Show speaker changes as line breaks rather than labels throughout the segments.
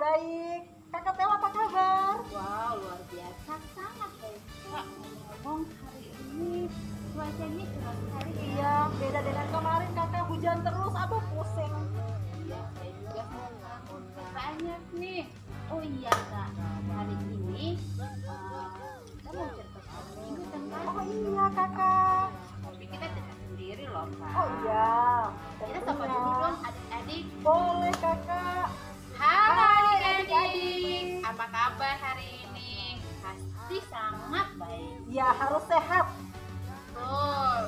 baik. Kakak Teo apa kabar?
Wow, luar biasa, sangat baik. Kak, ngomong hari ini cuacanya cerah sekali ya.
Iya, beda dengan kemarin kakak hujan terus, aku pusing.
Iya, saya juga banyak nih. Oh iya kak, hari ini kita mau cerita soal minggu kan kak?
Oh iya kakak.
Tapi kita tidak sendiri loh kak.
Oh iya.
Kita sapa dulu dong adik-adik.
Boleh kakak.
Halo
Hai,
adik-adik,
adik-adik.
apa kabar hari ini? Pasti sangat baik.
Ya harus sehat.
Betul.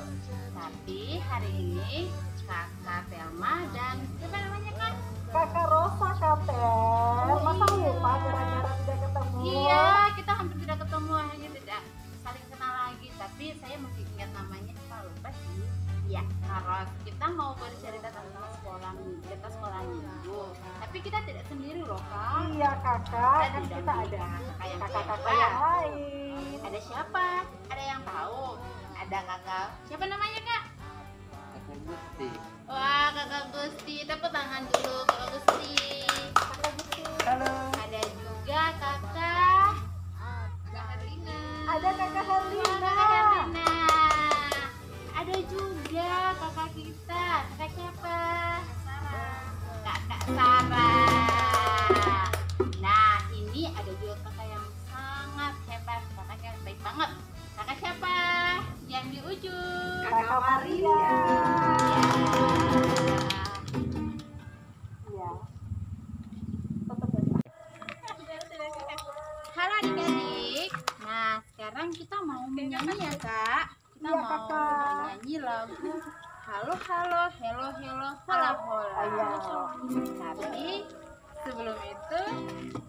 Tapi hari ini kakak Telma dan siapa namanya kak?
Kakak Rosa Katel.
Oh,
Masa
iya.
lupa gara-gara tidak ketemu?
Iya, kita hampir tidak ketemu, akhirnya tidak saling kenal lagi. Tapi saya masih ingat namanya, kita lupa sih. Ya, kalau kita mau bercerita tentang sekolah minggu. Tapi kita tidak sendiri loh kak.
Iya kakak,
Kita
kan kita
didampingi
ada
kakak yang
kakak-kakak
hebat.
yang lain.
Ada siapa? Ada yang tahu? Ada kakak. Siapa namanya kak?
Kakak Gusti.
Wah, kakak Gusti. Tepuk tangan dulu kakak Gusti.
Kakak Gusti. Halo.
Ada juga kakak Herlina.
Ada kakak Herlina.
Kakak Herlina. Ada juga kakak kita. Kakak siapa? Kakak Sarah. Nah, ini ada juga kakak yang sangat hebat, kakak yang baik banget. Kakak siapa? Yang di ujung.
Kakak Maria. Iya. Tetap aja.
Halo adik-adik. Nah, sekarang kita mau menyanyi ya kak. Kita
Iya,
mau
Kakak.
menyanyi lagu Halo Halo Hello Hello Hola Hola.
Ayo.
Tapi sebelum itu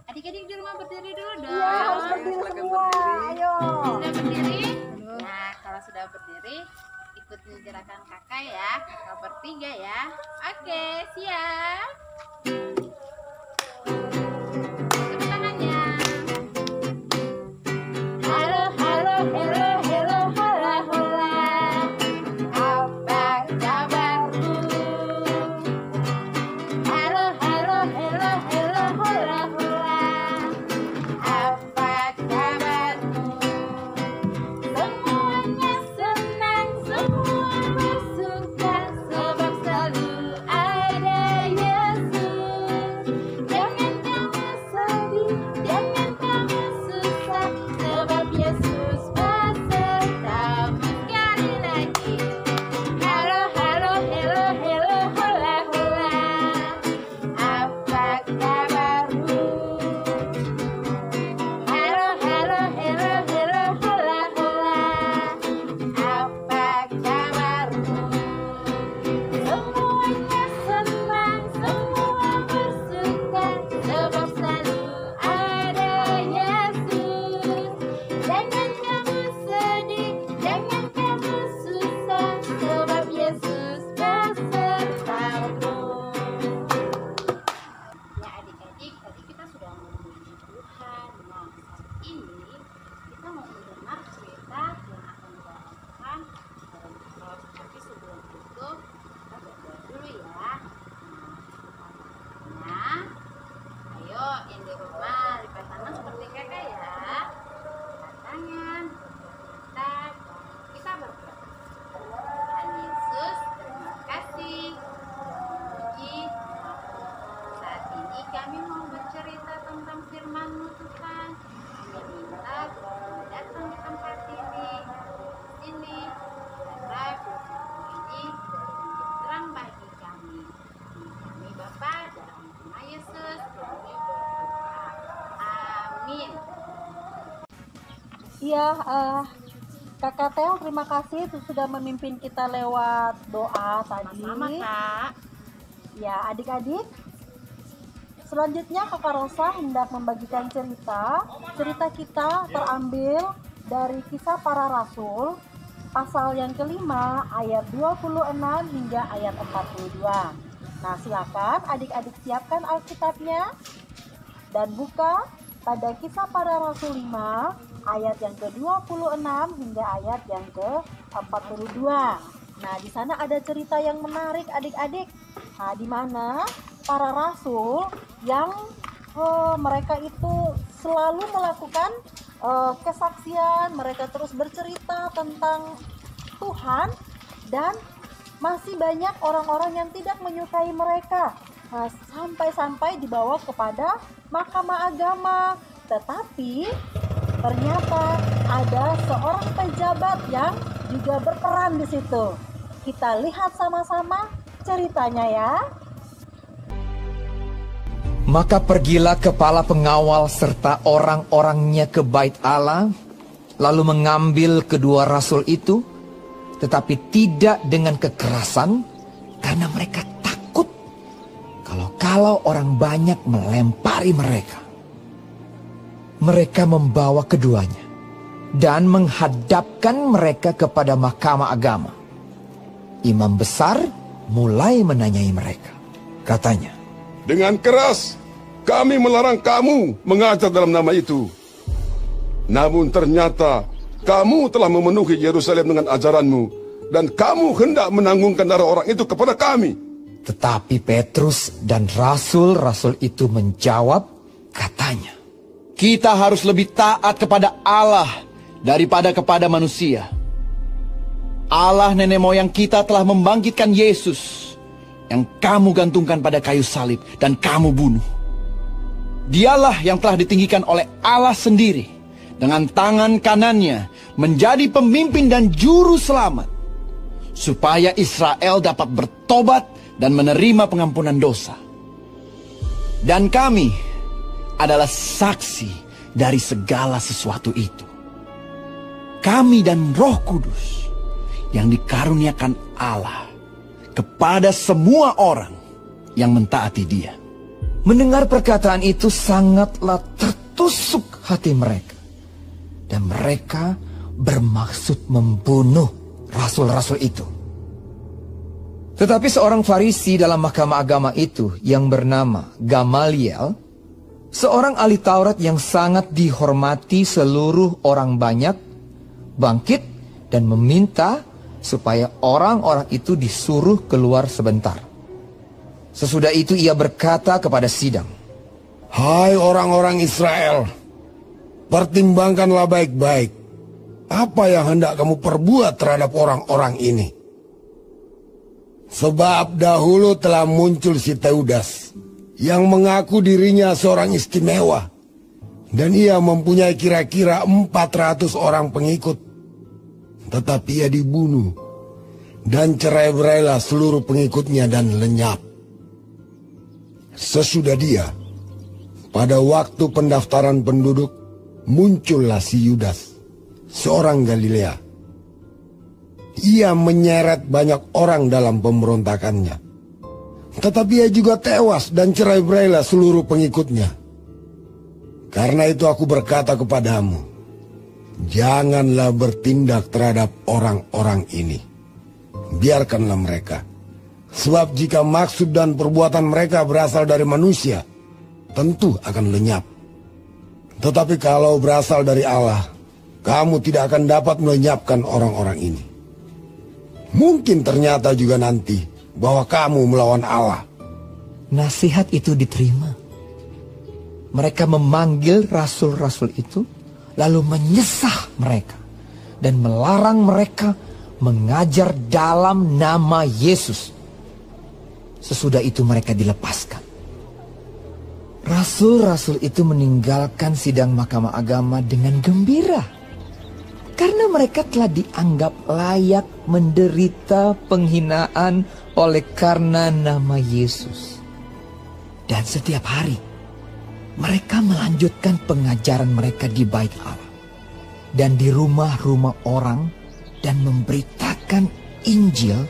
adik-adik di rumah berdiri dulu dong.
Iya, harus berdiri
silakan
semua.
berdiri.
Ayo.
Sudah berdiri? Nah, kalau sudah berdiri, ikuti gerakan kakak ya. Kakak bertiga ya. Oke, siap. Tepuk tangannya. Halo, halo, hello, hello, hola, hola. Apa kabarmu? Halo, halo, hello, hello, hola, hola. Apa kabarmu? Semuanya senang, semua bersuka, sebab selalu ada Yesus. Jangan kamu sedih, jangan kamu susah, sebab Yesus besertamu. Sekali lagi. Halo, halo, hello, hello, hola, hola. Apa kabarmu? Halo, halo, hello, hello, hola, hola. Apa kabarmu? Semuanya senang, semua bersuka, sebab selalu ada Yesus. Jangan kamu sedih, jangan kamu susah, sebab Yesus besertamu. Ya adik-adik, tadi kita sudah memuji Tuhan. Nah, saat ini kita mau mendengar cerita yang akan dibawakan oleh Prof. Tapi sebelum itu kita berdoa dulu ya. Nah, ayo yang di rumah lipat tangan seperti kakak ya. Lipat tangan, kita berdoa. Tuhan Yesus, terima kasih. Puji saat ini kami mau bercerita tentang firman-Mu Tuhan. Kami minta Tuhan datang di tempat ini, karena firman-Mu ini menjadi terang bagi kami. Kami Bapa dalam nama Yesus kami berdoa. Amin.
Iya, Kakak Teo terima kasih sudah memimpin kita lewat doa tadi.
Sama kak.
Ya, adik-adik. Selanjutnya Kakak Rosa hendak membagikan cerita. Cerita kita terambil dari Kisah Para Rasul, pasal yang kelima, ayat 26 hingga ayat 42. Nah, silakan adik-adik siapkan Alkitabnya dan buka pada Kisah Para Rasul 5, ayat yang ke-26 hingga ayat yang ke-42. Nah, di sana ada cerita yang menarik adik-adik. Nah, di mana para rasul yang mereka itu selalu melakukan kesaksian, mereka terus bercerita tentang Tuhan, dan masih banyak orang-orang yang tidak menyukai mereka. Nah, sampai-sampai dibawa kepada Mahkamah Agama. Tetapi ternyata ada seorang pejabat yang juga berperan di situ. Kita lihat sama-sama ceritanya ya.
Maka pergilah kepala pengawal serta orang-orangnya ke bait Allah, lalu mengambil kedua rasul itu, tetapi tidak dengan kekerasan, karena mereka takut kalau orang banyak melempari mereka. Mereka membawa keduanya dan menghadapkan mereka kepada Mahkamah Agama. Imam besar mulai menanyai mereka. Katanya,
"Dengan keras kami melarang kamu mengajar dalam nama itu. Namun ternyata kamu telah memenuhi Yerusalem dengan ajaranmu, dan kamu hendak menanggungkan darah orang itu kepada kami."
Tetapi Petrus dan rasul-rasul itu menjawab, katanya,
Kita harus lebih taat kepada Allah daripada kepada manusia. Allah nenek moyang kita telah membangkitkan Yesus yang kamu gantungkan pada kayu salib dan kamu bunuh. Dialah yang telah ditinggikan oleh Allah sendiri dengan tangan kanannya menjadi pemimpin dan juru selamat, supaya Israel dapat bertobat dan menerima pengampunan dosa. Dan kami adalah saksi dari segala sesuatu itu. Kami dan Roh Kudus yang dikaruniakan Allah kepada semua orang yang mentaati Dia.
mendengar perkataan itu sangatlah tertusuk hati mereka. Dan mereka bermaksud membunuh rasul-rasul itu. Tetapi seorang Farisi dalam Mahkamah Agama itu yang bernama Gamaliel, seorang ahli Taurat yang sangat dihormati seluruh orang banyak, bangkit dan meminta supaya orang-orang itu disuruh keluar sebentar. Sesudah itu ia berkata kepada sidang,
"Hai orang-orang Israel, pertimbangkanlah baik-baik apa yang hendak kamu perbuat terhadap orang-orang ini. Sebab dahulu telah muncul si Teudas yang mengaku dirinya seorang istimewa, dan ia mempunyai kira-kira 400 orang pengikut. Tetapi ia dibunuh, dan cerai-berailah seluruh pengikutnya dan lenyap. Sesudah dia, pada waktu pendaftaran penduduk, muncullah si Yudas, seorang Galilea. Ia menyeret banyak orang dalam pemberontakannya. Tetapi ia juga tewas dan cerai-berailah seluruh pengikutnya. Karena itu aku berkata kepadamu, janganlah bertindak terhadap orang-orang ini. Biarkanlah mereka. Sebab jika maksud dan perbuatan mereka berasal dari manusia, tentu akan lenyap. Tetapi kalau berasal dari Allah, kamu tidak akan dapat melenyapkan orang-orang ini. Mungkin ternyata juga nanti bahwa kamu melawan Allah."
nasihat itu diterima. Mereka memanggil rasul-rasul itu, lalu menyesah mereka dan melarang mereka mengajar dalam nama Yesus. Sesudah itu mereka dilepaskan. Rasul-rasul itu meninggalkan sidang Mahkamah Agama dengan gembira, karena mereka telah dianggap layak menderita penghinaan oleh karena nama Yesus. Dan setiap hari mereka melanjutkan pengajaran mereka di bait Allah dan di rumah-rumah orang, dan memberitakan Injil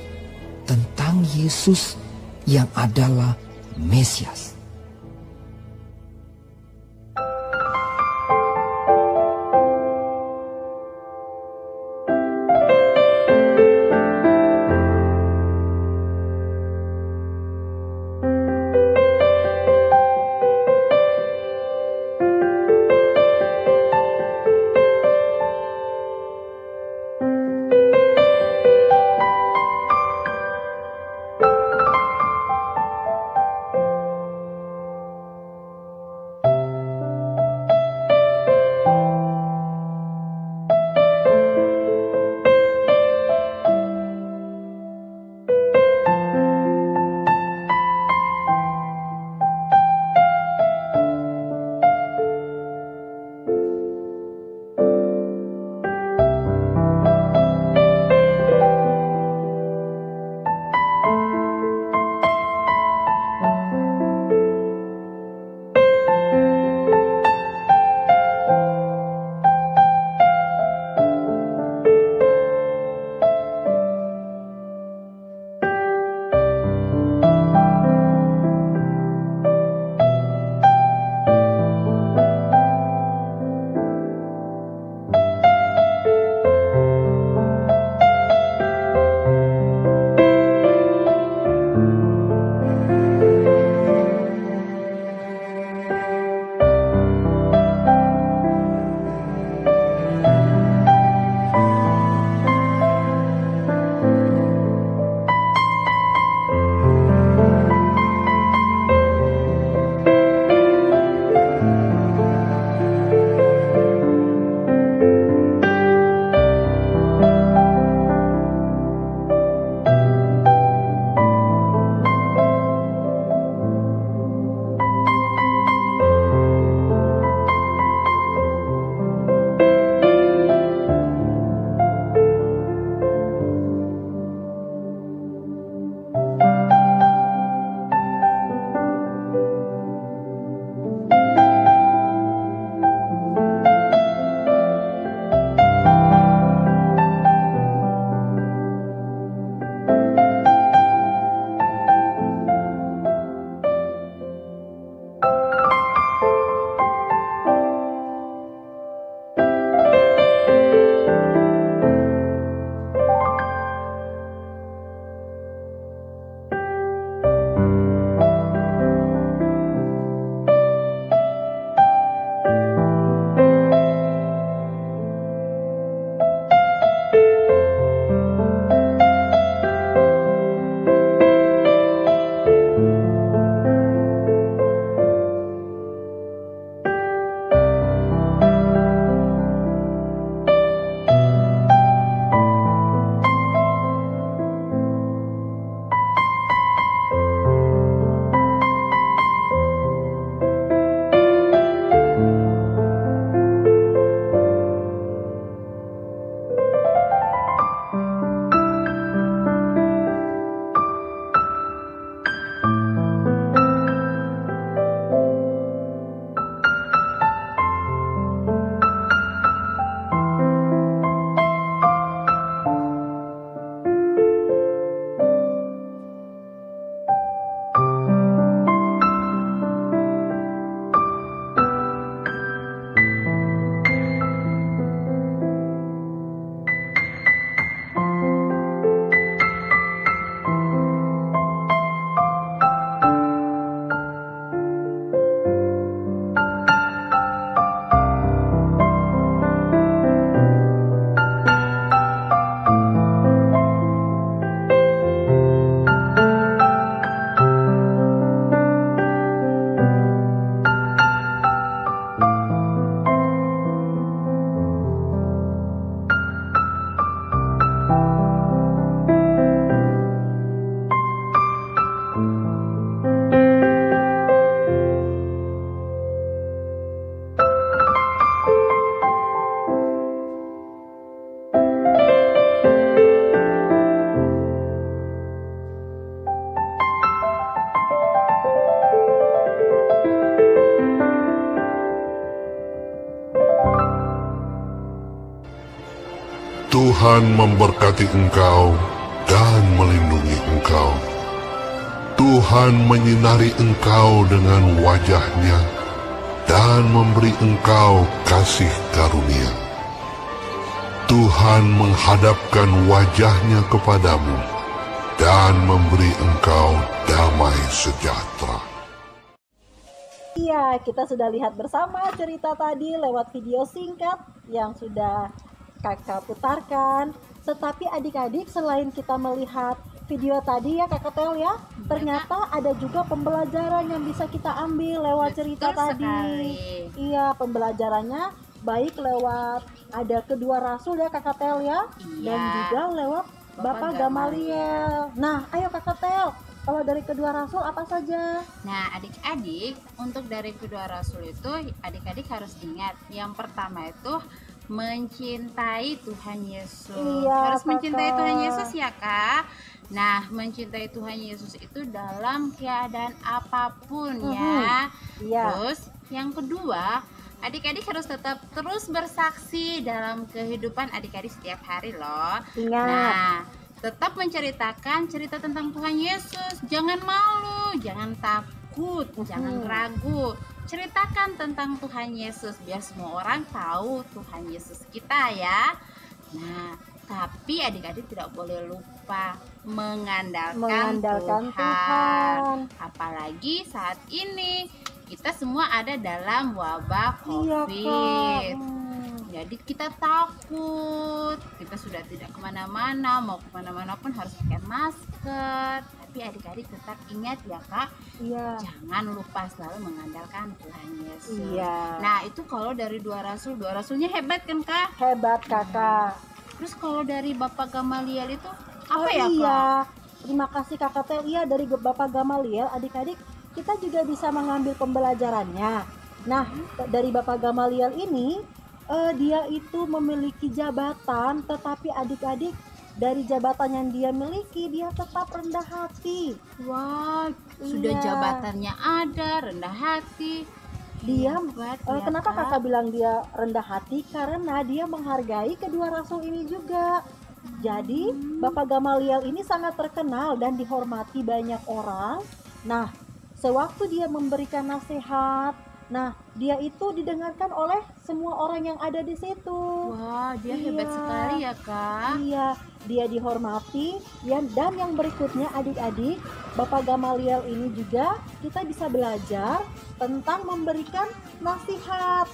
tentang Yesus yang adalah Mesias.
Tuhan memberkati engkau dan melindungi engkau. Tuhan menyinari engkau dengan wajah-Nya dan memberi engkau kasih karunia. Tuhan menghadapkan wajah-Nya kepadamu dan memberi engkau damai sejahtera.
Iya, kita sudah lihat bersama cerita tadi lewat video singkat yang sudah kakak putarkan. Tetapi adik-adik, selain kita melihat video tadi ya Kakak Tel ya, ternyata ada juga pembelajaran yang bisa kita ambil lewat cerita tadi.
Sekali.
Iya, pembelajarannya baik lewat ada kedua rasul ya Kakak Tel ya, dan
Iya.
juga lewat Bapak Gamaliel. Nah, ayo Kakak Tel, kalau dari kedua rasul apa saja?
Nah, adik-adik, untuk dari kedua rasul itu adik-adik harus ingat, yang pertama itu mencintai Tuhan Yesus.
Iya,
Harus mencintai
Kakak.
Tuhan Yesus ya, Kak. Nah, mencintai Tuhan Yesus itu dalam keadaan apapun ya.
Iya.
Terus yang kedua, adik-adik harus tetap terus bersaksi dalam kehidupan adik-adik setiap hari loh.
Ingat.
Nah, tetap menceritakan cerita tentang Tuhan Yesus. Jangan malu, jangan takut, jangan ragu. Ceritakan tentang Tuhan Yesus biar semua orang tahu Tuhan Yesus kita ya. Nah, tapi adik-adik tidak boleh lupa mengandalkan Tuhan.
Tuhan.
Apalagi saat ini kita semua ada dalam wabah
Iya,
COVID.
Kak.
Jadi kita takut, kita sudah tidak kemana-mana, mau kemana-mana pun harus pakai masker. Tapi adik-adik tetap ingat ya Kak,
Iya.
jangan lupa selalu mengandalkan Tuhan Yesus.
Iya.
Nah itu kalau dari dua rasulnya hebat kan Kak?
Hebat Kakak.
Terus kalau dari Bapak Gamaliel itu apa
Oh
ya Kak?
iya, terima kasih Kakak Tel. Iya, dari Bapak Gamaliel, adik-adik kita juga bisa mengambil pembelajarannya. Nah, dari Bapak Gamaliel ini, dia itu memiliki jabatan, tetapi adik-adik dari jabatan yang dia miliki, dia tetap rendah hati.
Wah, sudah
Iya.
jabatannya ada, rendah hati.
Dia,
Hebat ya,
kenapa
Kak?
Kakak bilang dia rendah hati? Karena dia menghargai kedua rasul ini juga. Jadi Bapak Gamaliel ini sangat terkenal dan dihormati banyak orang. Nah, sewaktu dia memberikan nasihat, nah dia itu didengarkan oleh semua orang yang ada di situ.
Wah, dia
Iya.
hebat sekali ya Kak.
Iya, dia dihormati. Dan yang berikutnya adik-adik, Bapak Gamaliel ini juga kita bisa belajar tentang memberikan nasihat.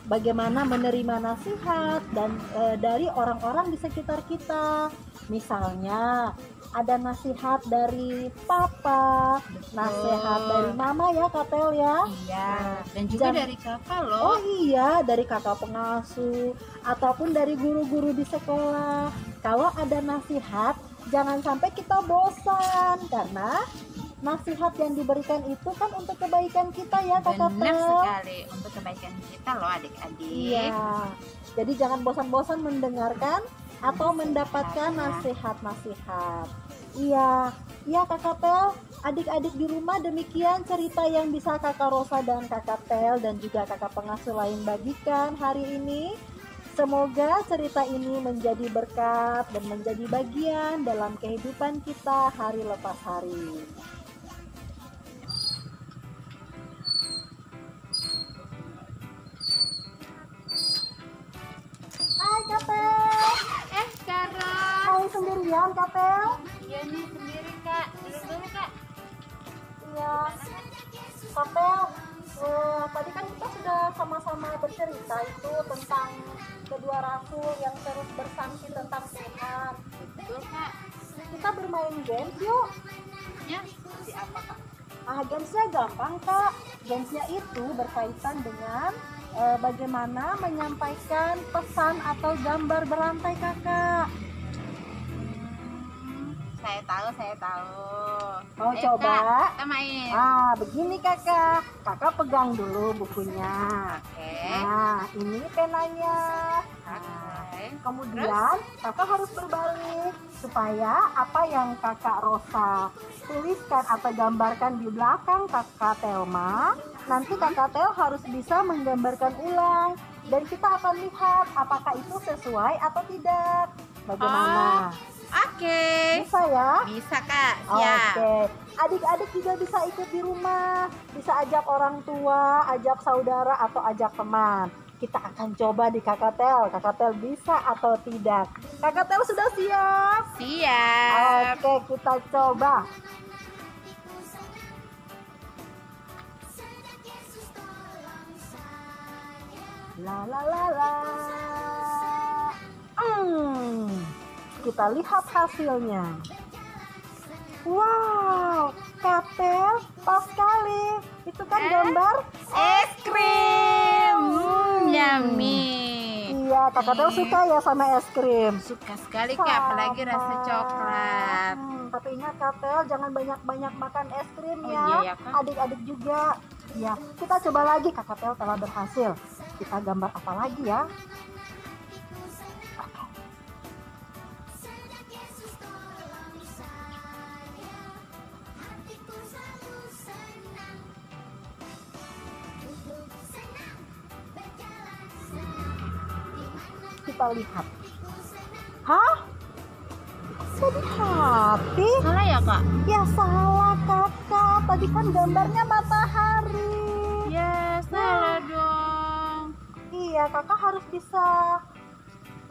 Bagaimana menerima nasihat dan dari orang-orang di sekitar kita. Misalnya ada nasihat dari papa, nasihat dari mama ya Katel ya.
Iya. Dan juga
Jangan-
dari kakak
Oh
loh.
iya, dari kakak pengasuh ataupun dari guru-guru di sekolah. Kalau ada nasihat, jangan sampai kita bosan karena nasihat yang diberikan itu kan untuk kebaikan kita ya Kakak
Benar
Tel.
sekali, untuk kebaikan kita loh adik-adik.
Iya. Jadi jangan bosan-bosan mendengarkan atau mendapatkan nasihat-nasihat. Iya, iya Kakak Tel. Adik-adik di rumah demikian cerita yang bisa Kakak Rosa dan Kakak Tel dan juga kakak pengasuh lain bagikan hari ini. Semoga cerita ini menjadi berkat dan menjadi bagian dalam kehidupan kita hari lepas hari. Hai Katel,
Kara.
hai sendirian Katel?
Iya nih sendiri Kak. Dulu Kak.
Iya, Katel. Tadi kan kita sudah sama-sama bercerita itu tentang kedua rasul yang terus bersaksi tentang Tuhan.
Betul Kak.
Kita bermain games yuk.
Ya, seperti apa Kak?
Gamesnya gampang Kak. Gamesnya itu berkaitan dengan bagaimana menyampaikan pesan atau gambar berantai Kakak.
Saya tahu.
Mau
Ayo,
coba?
Kak, kita main.
Begini Kakak. Kakak pegang dulu bukunya.
Oke.
Nah, ini penanya.
Oke.
Kemudian kakak harus berbalik supaya apa yang kakak Rosa tuliskan atau gambarkan di belakang kakak Telma, nanti kakak Tel harus bisa menggambarkan ulang dan kita akan lihat apakah itu sesuai atau tidak. Bagaimana?
Oke.
Bisa ya?
Bisa Kak, siap.
Oke. Adik-adik juga bisa ikut di rumah. Bisa ajak orang tua, ajak saudara, atau ajak teman. Kita akan coba di Kakak Tel. Kakak Tel bisa atau tidak? Kakak Tel sudah siap?
Siap.
Oke, kita coba. La la la la. Kita lihat hasilnya. Wow, Katel pas sekali. Itu kan gambar
Es krim. Yummy.
Iya, Kak Katel suka ya sama es krim.
Suka sekali Kak, apalagi rasa coklat.
Tapi ingat Katel, jangan banyak-banyak makan es krim
Oh,
ya.
iya ya, Kak.
Adik-adik juga. Ya, kita coba lagi. Kak Katel telah berhasil. Kita gambar apa lagi ya? Kita lihat. Hah? Jadi hati?
Salah ya Kak?
Ya salah kakak. Tadi kan gambarnya matahari.
Ya salah dong.
Iya, kakak harus bisa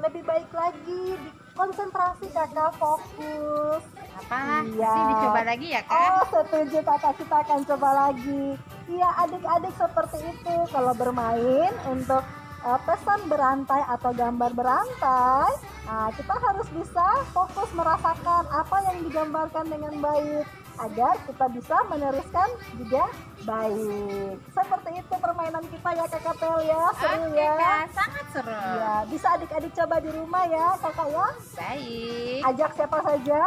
lebih baik lagi. Konsentrasi kakak, fokus.
Apa?
Iya.
Nanti dicoba lagi ya Kak?
Oh, setuju kakak, kita akan coba lagi. Iya, adik-adik seperti itu. Kalau bermain untuk pesan berantai atau gambar berantai, nah, kita harus bisa fokus merasakan apa yang digambarkan dengan baik agar kita bisa meneruskan juga baik. Seperti itu permainan kita ya Kakak Tel ya, seru
Oke
ya.
Kak, sangat seru.
Ya, bisa adik-adik coba di rumah ya kakak ya.
Baik.
Ajak siapa saja?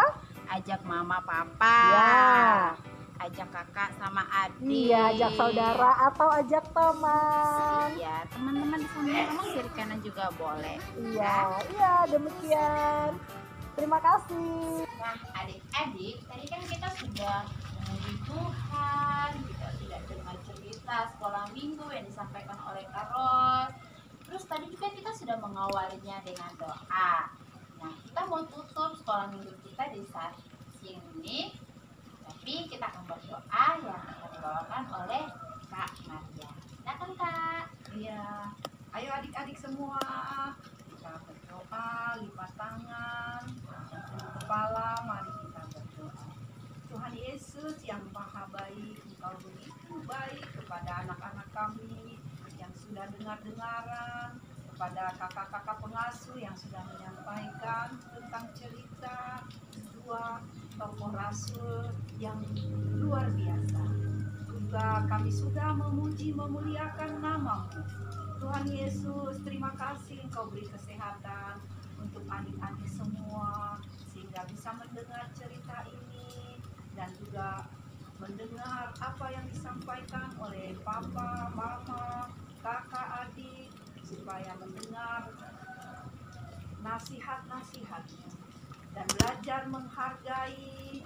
Ajak mama, papa.
Ya.
Ajak kakak sama adik.
Iya, ajak saudara atau ajak teman.
Iya, teman-teman di samping kiri kanan juga boleh.
Iya, iya demikian. Terima kasih.
Nah, adik-adik, tadi kan kita sudah memuji Tuhan, kita sudah dengar cerita sekolah minggu yang disampaikan oleh Karos. Terus tadi juga kita sudah mengawalinya dengan doa. Nah, kita mau tutup sekolah minggu kita di saat ini. Tapi kita akan berdoa yang akan dibawakan oleh Kak Maria. Silakan Kak.
Iya, ayo adik-adik semua kita berdoa, lipat tangan, tunduk kepala, mari kita berdoa. Tuhan Yesus yang Maha Baik, Engkau begitu baik kepada anak-anak kami yang sudah dengar-dengaran, kepada kakak-kakak pengasuh yang sudah menyampaikan tentang cerita dua tokoh rasul yang luar biasa. Juga kami sudah memuji memuliakan nama-Mu. Tuhan Yesus, terima kasih Engkau beri kesehatan untuk adik-adik semua sehingga bisa mendengar cerita ini dan juga mendengar apa yang disampaikan oleh papa, mama, kakak, adik, supaya mendengar nasihat-nasihatnya dan belajar menghargai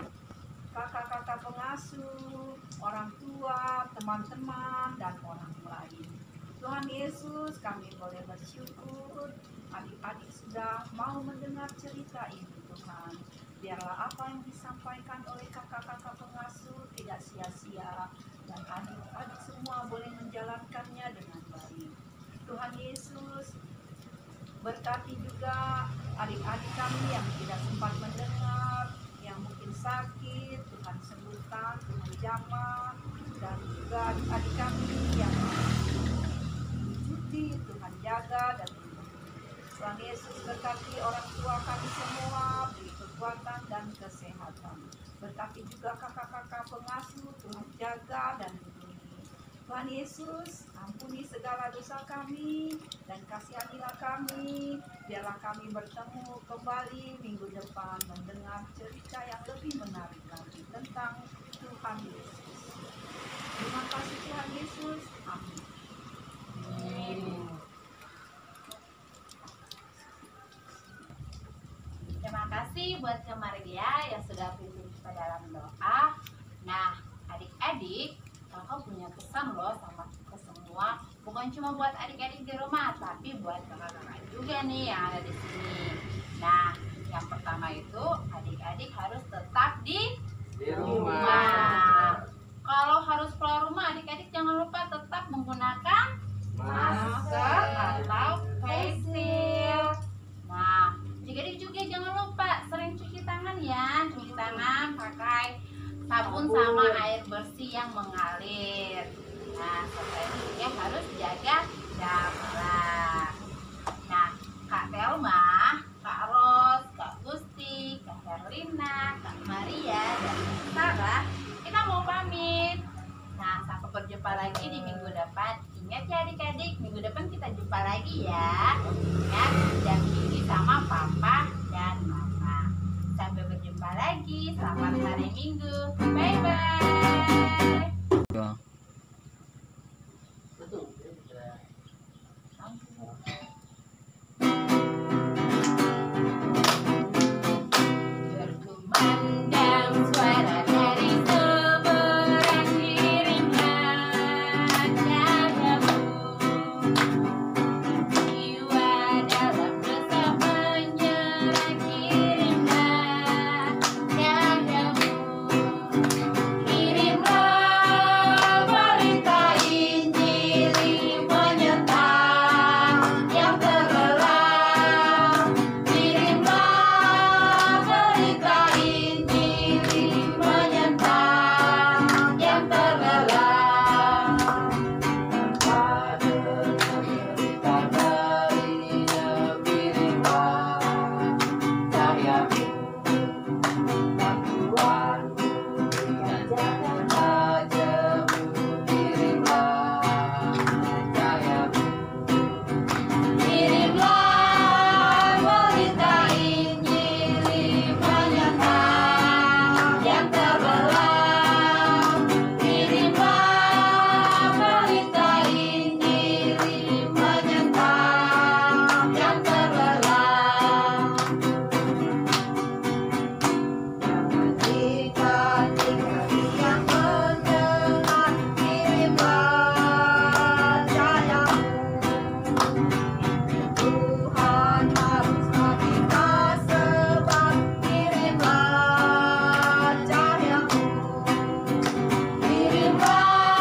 kakak-kakak pengasuh, orang tua, teman-teman, dan orang lain. Tuhan Yesus, kami boleh bersyukur adik-adik sudah mau mendengar cerita ini Tuhan. Biarlah apa yang disampaikan oleh kakak-kakak pengasuh tidak sia-sia dan adik-adik semua boleh menjalankannya dengan baik. Tuhan Yesus, berkati juga adik-adik kami yang tidak sempat mendengar, yang mungkin sakit, Tuhan sembuhkan, Tuhan jamah, dan juga adik-adik kami yang cuti, Tuhan jaga dan lindungi. Tuhan Yesus berkati orang tua kami semua, beri kekuatan dan kesehatan. Berkati juga kakak-kakak pengasuh, Tuhan jaga dan lindungi. Tuhan Yesus, ampuni segala dosa kami dan kasihanilah kami. Biarlah kami bertemu kembali minggu depan mendengar cerita yang lebih menarik lagi tentang Tuhan Yesus. Terima kasih Tuhan Yesus. Amin.
Terima kasih buat Kak Maria yang sudah pimpin kita dalam doa. Nah, adik-adik, kakak punya pesan loh sama kita semua. Bukan cuma buat adik-adik di rumah, tapi buat kakak-kakak juga nih yang ada di sini. Nah, yang pertama itu adik-adik harus tetap di
rumah.
rumah. Kalau harus keluar rumah, adik-adik jangan lupa tetap menggunakan masker atau face shield. Nah, adik-adik juga jangan lupa sering cuci tangan ya. Cuci tangan pakai sabun sama air bersih yang mengalir. Nah, serta juga harus jaga jarak. Nah, Kak Telma, Kak Ros, Kak Gusti, Kak Herlina, Kak Maria, dan Sarah, kita mau pamit. Nah, sampai berjumpa lagi di minggu depan. Ingat ya adik-adik, minggu depan kita jumpa lagi ya. Ingat, dampingi sama papa dan mama. Sampai berjumpa lagi. Selamat hari Minggu. Bye-bye. Berkumandang suara dari seberang kirimkan cahyamu. Jiwa dalam dosa menyerah, kirimlah cahyamu. Kirimlah berita Injil menyertai yang terbelah. Kirimlah berita Injil menyertai yang terbelah. Pada cerita darinya kirimlah cahyamu. Bantuanmu dan jangan ajamu, kirimlah cahyamu. Kirimlah berita Injil menyertai yang terbelah. Kirimlah berita Injil menyertai yang terbelah. Jangan ikat yang mendengar, kirimlah cahyamu. Tuhan haruslah kita sebab, kirimlah cahyamu. Kirimlah